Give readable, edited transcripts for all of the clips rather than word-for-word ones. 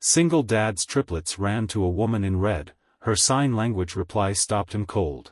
Single dad's triplets ran to a woman in red. Her sign language reply stopped him cold.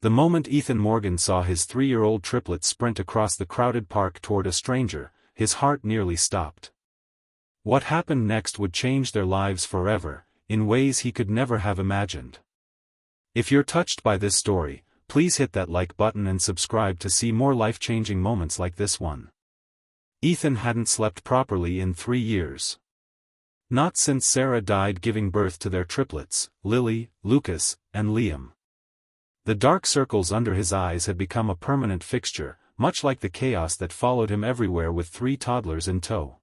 The moment Ethan Morgan saw his 3-year-old triplet sprint across the crowded park toward a stranger, his heart nearly stopped. What happened next would change their lives forever, in ways he could never have imagined. If you're touched by this story, please hit that like button and subscribe to see more life-changing moments like this one. Ethan hadn't slept properly in 3 years. Not since Sarah died giving birth to their triplets, Lily, Lucas, and Liam. The dark circles under his eyes had become a permanent fixture, much like the chaos that followed him everywhere with 3 toddlers in tow.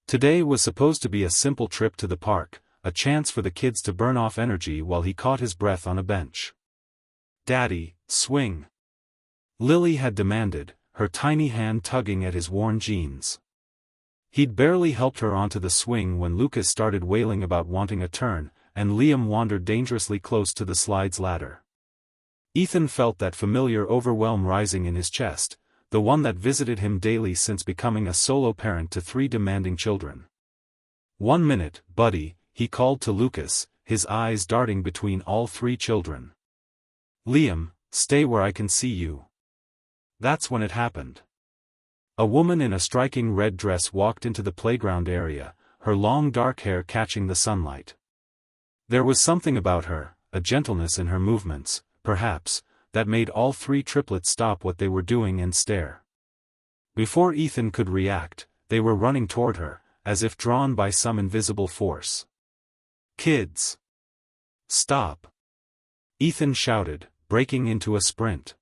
Today was supposed to be a simple trip to the park, a chance for the kids to burn off energy while he caught his breath on a bench. "Daddy, swing!" Lily had demanded, her tiny hand tugging at his worn jeans. He'd barely helped her onto the swing when Lucas started wailing about wanting a turn, and Liam wandered dangerously close to the slide's ladder. Ethan felt that familiar overwhelm rising in his chest, the one that visited him daily since becoming a solo parent to 3 demanding children. "1 minute, buddy," he called to Lucas, his eyes darting between all 3 children. "Liam, stay where I can see you." That's when it happened. A woman in a striking red dress walked into the playground area, her long dark hair catching the sunlight. There was something about her, a gentleness in her movements, perhaps, that made all 3 triplets stop what they were doing and stare. Before Ethan could react, they were running toward her, as if drawn by some invisible force. "Kids! Stop!" Ethan shouted, breaking into a sprint.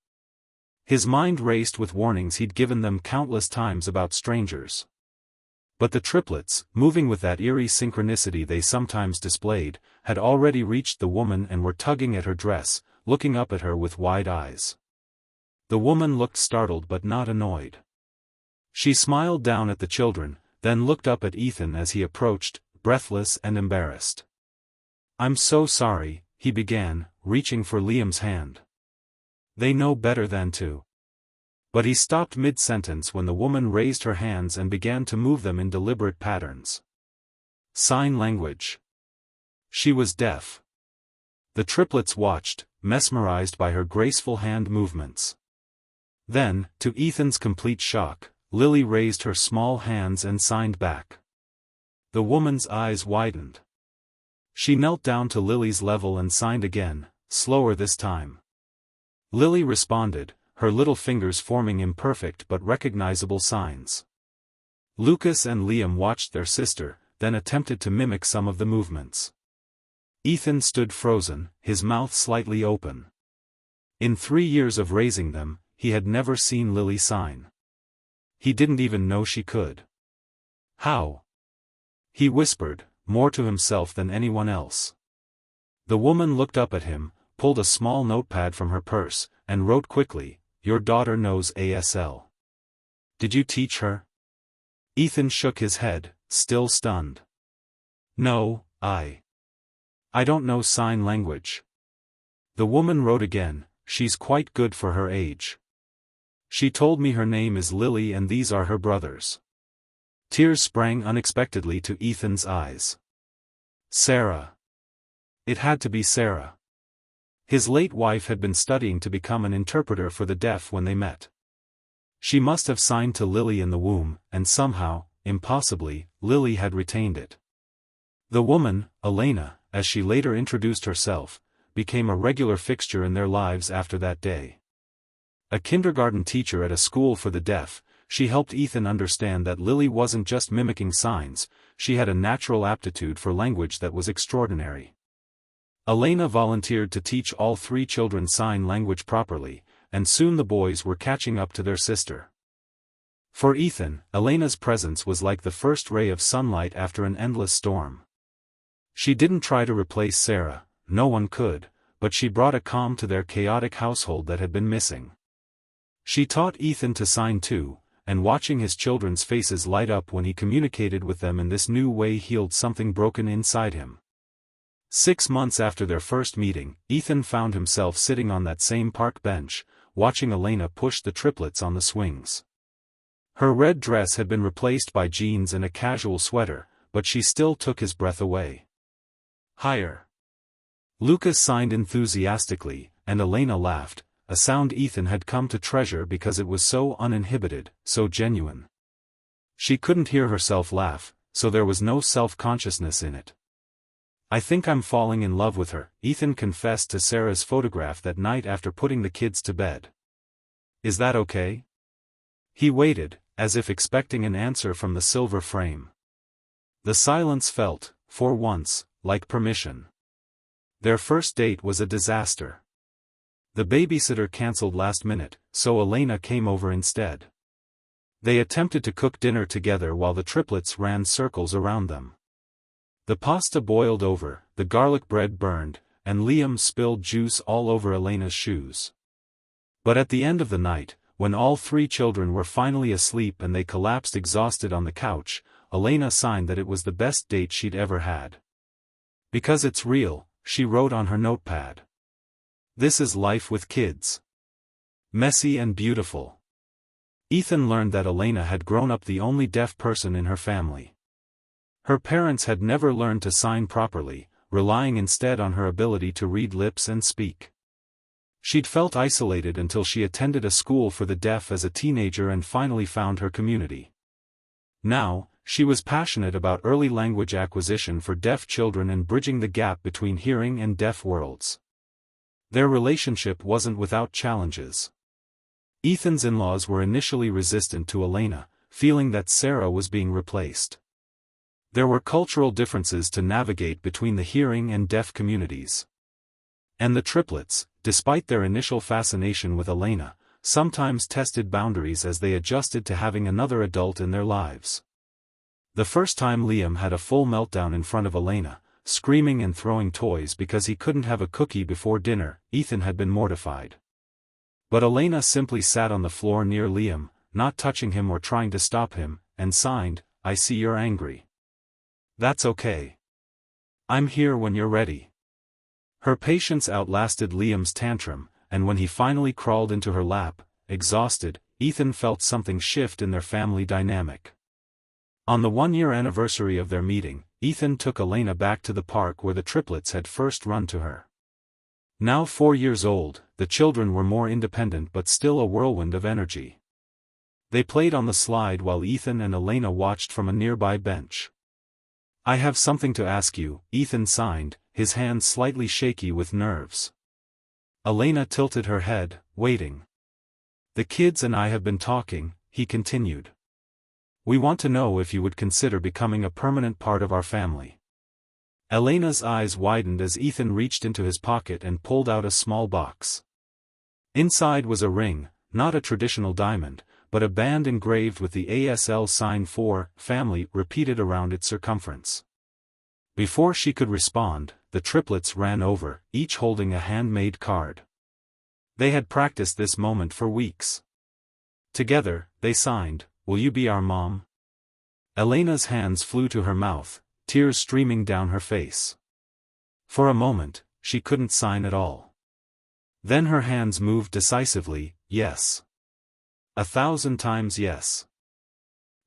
His mind raced with warnings he'd given them countless times about strangers. But the triplets, moving with that eerie synchronicity they sometimes displayed, had already reached the woman and were tugging at her dress, looking up at her with wide eyes. The woman looked startled but not annoyed. She smiled down at the children, then looked up at Ethan as he approached, breathless and embarrassed. "I'm so sorry," he began, reaching for Liam's hand. "They know better than to." But he stopped mid-sentence when the woman raised her hands and began to move them in deliberate patterns. Sign language. She was deaf. The triplets watched, mesmerized by her graceful hand movements. Then, to Ethan's complete shock, Lily raised her small hands and signed back. The woman's eyes widened. She knelt down to Lily's level and signed again, slower this time. Lily responded, her little fingers forming imperfect but recognizable signs. Lucas and Liam watched their sister, then attempted to mimic some of the movements. Ethan stood frozen, his mouth slightly open. In 3 years of raising them, he had never seen Lily sign. He didn't even know she could. "How?" he whispered, more to himself than anyone else. The woman looked up at him, pulled a small notepad from her purse, and wrote quickly, "Your daughter knows ASL. Did you teach her?" Ethan shook his head, still stunned. "No, I don't know sign language." The woman wrote again, "She's quite good for her age. She told me her name is Lily and these are her brothers." Tears sprang unexpectedly to Ethan's eyes. Sarah. It had to be Sarah. His late wife had been studying to become an interpreter for the deaf when they met. She must have signed to Lily in the womb, and somehow, impossibly, Lily had retained it. The woman, Elena, as she later introduced herself, became a regular fixture in their lives after that day. A kindergarten teacher at a school for the deaf, she helped Ethan understand that Lily wasn't just mimicking signs, she had a natural aptitude for language that was extraordinary. Elena volunteered to teach all 3 children sign language properly, and soon the boys were catching up to their sister. For Ethan, Elena's presence was like the first ray of sunlight after an endless storm. She didn't try to replace Sarah, no one could, but she brought a calm to their chaotic household that had been missing. She taught Ethan to sign too, and watching his children's faces light up when he communicated with them in this new way healed something broken inside him. 6 months after their first meeting, Ethan found himself sitting on that same park bench, watching Elena push the triplets on the swings. Her red dress had been replaced by jeans and a casual sweater, but she still took his breath away. Higher. Lucas signed enthusiastically, and Elena laughed, a sound Ethan had come to treasure because it was so uninhibited, so genuine. She couldn't hear herself laugh, so there was no self-consciousness in it. "I think I'm falling in love with her," Ethan confessed to Sarah's photograph that night after putting the kids to bed. "Is that okay?" He waited, as if expecting an answer from the silver frame. The silence felt, for once, like permission. Their first date was a disaster. The babysitter cancelled last minute, so Elena came over instead. They attempted to cook dinner together while the triplets ran circles around them. The pasta boiled over, the garlic bread burned, and Liam spilled juice all over Elena's shoes. But at the end of the night, when all three children were finally asleep and they collapsed exhausted on the couch, Elena signed that it was the best date she'd ever had. "Because it's real," she wrote on her notepad. "This is life with kids. Messy and beautiful." Ethan learned that Elena had grown up the only deaf person in her family. Her parents had never learned to sign properly, relying instead on her ability to read lips and speak. She'd felt isolated until she attended a school for the deaf as a teenager and finally found her community. Now, she was passionate about early language acquisition for deaf children and bridging the gap between hearing and deaf worlds. Their relationship wasn't without challenges. Ethan's in-laws were initially resistant to Elena, feeling that Sarah was being replaced. There were cultural differences to navigate between the hearing and deaf communities. And the triplets, despite their initial fascination with Elena, sometimes tested boundaries as they adjusted to having another adult in their lives. The first time Liam had a full meltdown in front of Elena, screaming and throwing toys because he couldn't have a cookie before dinner, Ethan had been mortified. But Elena simply sat on the floor near Liam, not touching him or trying to stop him, and signed, "I see you're angry. That's okay. I'm here when you're ready." Her patience outlasted Liam's tantrum, and when he finally crawled into her lap, exhausted, Ethan felt something shift in their family dynamic. On the 1-year anniversary of their meeting, Ethan took Elena back to the park where the triplets had first run to her. Now 4 years old, the children were more independent but still a whirlwind of energy. They played on the slide while Ethan and Elena watched from a nearby bench. "I have something to ask you," Ethan signed, his hands slightly shaky with nerves. Elena tilted her head, waiting. "The kids and I have been talking," he continued. "We want to know if you would consider becoming a permanent part of our family." Elena's eyes widened as Ethan reached into his pocket and pulled out a small box. Inside was a ring, not a traditional diamond, but a band engraved with the ASL sign for family repeated around its circumference. Before she could respond, the triplets ran over, each holding a handmade card. They had practiced this moment for weeks. Together, they signed, "Will you be our mom?" Elena's hands flew to her mouth, tears streaming down her face. For a moment, she couldn't sign at all. Then her hands moved decisively, "Yes. 1,000 times yes."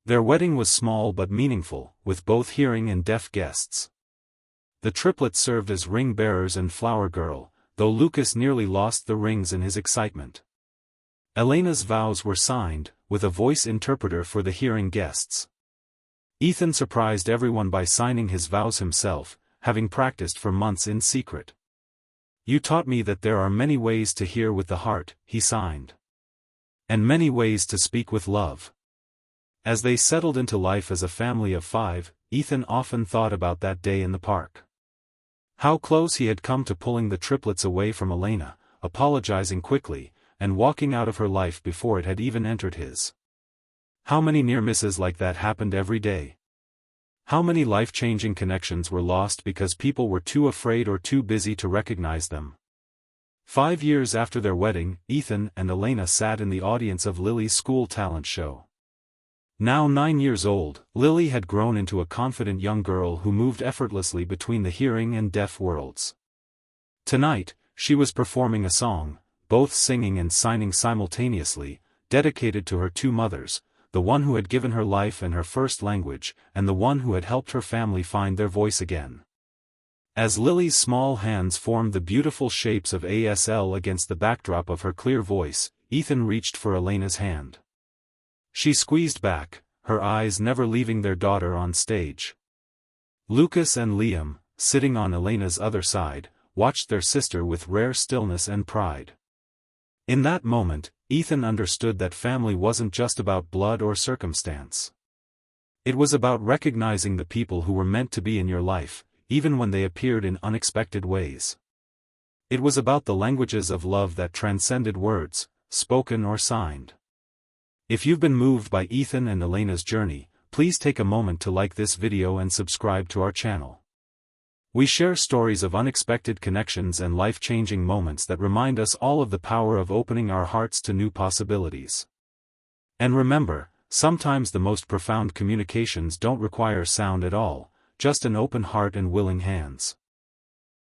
Their wedding was small but meaningful, with both hearing and deaf guests. The triplets served as ring bearers and flower girl, though Lucas nearly lost the rings in his excitement. Elena's vows were signed, with a voice interpreter for the hearing guests. Ethan surprised everyone by signing his vows himself, having practiced for months in secret. "You taught me that there are many ways to hear with the heart," he signed. "And many ways to speak with love." As they settled into life as a family of 5, Ethan often thought about that day in the park. How close he had come to pulling the triplets away from Elena, apologizing quickly, and walking out of her life before it had even entered his. How many near misses like that happened every day? How many life-changing connections were lost because people were too afraid or too busy to recognize them? 5 years after their wedding, Ethan and Elena sat in the audience of Lily's school talent show. Now 9 years old, Lily had grown into a confident young girl who moved effortlessly between the hearing and deaf worlds. Tonight, she was performing a song, both singing and signing simultaneously, dedicated to her 2 mothers, the one who had given her life and her first language, and the one who had helped her family find their voice again. As Lily's small hands formed the beautiful shapes of ASL against the backdrop of her clear voice, Ethan reached for Elena's hand. She squeezed back, her eyes never leaving their daughter on stage. Lucas and Liam, sitting on Elena's other side, watched their sister with rare stillness and pride. In that moment, Ethan understood that family wasn't just about blood or circumstance. It was about recognizing the people who were meant to be in your life, even when they appeared in unexpected ways. It was about the languages of love that transcended words, spoken or signed. If you've been moved by Ethan and Elena's journey, please take a moment to like this video and subscribe to our channel. We share stories of unexpected connections and life-changing moments that remind us all of the power of opening our hearts to new possibilities. And remember, sometimes the most profound communications don't require sound at all, just an open heart and willing hands.